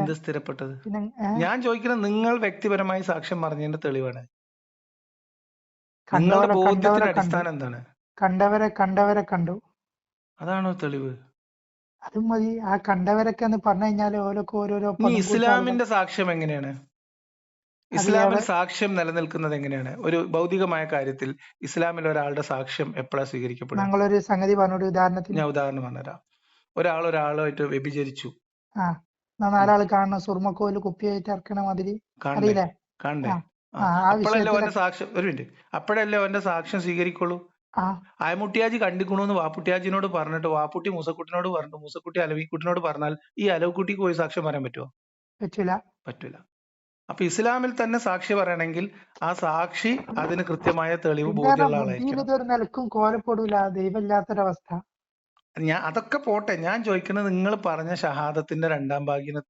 എന്ത് സ്ഥിരപ്പെട്ടത്? പിന്നെ ഞാൻ ചോദിക്കുന്നത് നിങ്ങൾ വ്യക്തിപരമായി സാക്ഷ്യം പറഞ്ഞതിന്റെ തെളിവാണ്. നിങ്ങളുടെ കണ്ടവരെ ബോധ്യത്തിന്റെ കണ്ടു. അടിസ്ഥാനം എന്താണ്? കണ്ടവരെ കണ്ടു. അതാണോ തെളിവ്? അതും മതി. ആ കണ്ടവരൊക്കെ എന്ന് പറഞ്ഞു കഴിഞ്ഞാല് ഓലൊക്കെ ഓരോരോ ഇനി പടുംകൂച്ച ആളുകൾ. ഇസ്ലാമിന്റെ സാക്ഷ്യം എങ്ങനെയാണ്? അത് ഇസ്ലാമിൽ ഏത് സാക്ഷ്യം നിലനിൽക്കുന്നത് എങ്ങനെയാണ്? ഒരു ഭൗതികമായ കാര്യത്തിൽ ഇസ്ലാമിൽ ഒരാളുടെ സാക്ഷ്യം എപ്പോഴാ സ്വീകരിക്കപ്പെടുക? ഞങ്ങളൊരു സംഗതി പറഞ്ഞോട് ഉദാഹരണത്തിന്. ഞാൻ ഉദാഹരണം പറഞ്ഞുതരാം. ഒരാളുമായിട്ട് വ്യഭിചരിച്ചു. ആ നാലാള് കാണണം സുർമക്കോല് കുപ്പിയായിട്ട് ഇറക്കണ മാതിരി. കാണണ്ടേ? അറിയില്ലേ? കാണണ്ടേ? ആ ആ, ആ അപ്പോഴല്ലേ വിഷയത്തിലെ അവന്റെ സാക്ഷ്യം, ഒരു മിനിറ്റ്, അപ്പോഴല്ലേ അവന്റെ സാക്ഷ്യം സ്വീകരിക്കുള്ളൂ. ആ അയമുട്ടിയാജി കണ്ടിക്കണോന്ന് വാപ്പുട്ടിയാജിനോട് പറഞ്ഞിട്ട് വാപ്പുട്ടി മൂസക്കുട്ടിനോട് പറഞ്ഞു, മൂസക്കുട്ടി അലവിക്കുട്ടിനോട് പറഞ്ഞാൽ ഈ അലവിക്കുട്ടിക്ക് പോയി സാക്ഷ്യം പറയാൻ പറ്റുമോ? പറ്റൂല. പറ്റൂല. അപ്പൊ ഇസ്ലാമിൽ തന്നെ സാക്ഷി പറയണമെങ്കിൽ ആ സാക്ഷി അതിന് കൃത്യമായ തെളിവ് പിന്നെ ബോധ്യമുള്ള ബുദ്ധിയിൽ ആളായിരിക്കണം. ഇതൊരു നിലക്കും കോലപ്പെടൂല. ദൈവമില്ലാത്തൊരവസ്ഥ. അതൊക്കെ പോട്ടെ, ഞാൻ ചോദിക്കുന്നത് നിങ്ങൾ പറഞ്ഞ ഷഹാദത്തിന്റെ രണ്ടാം ഭാഗം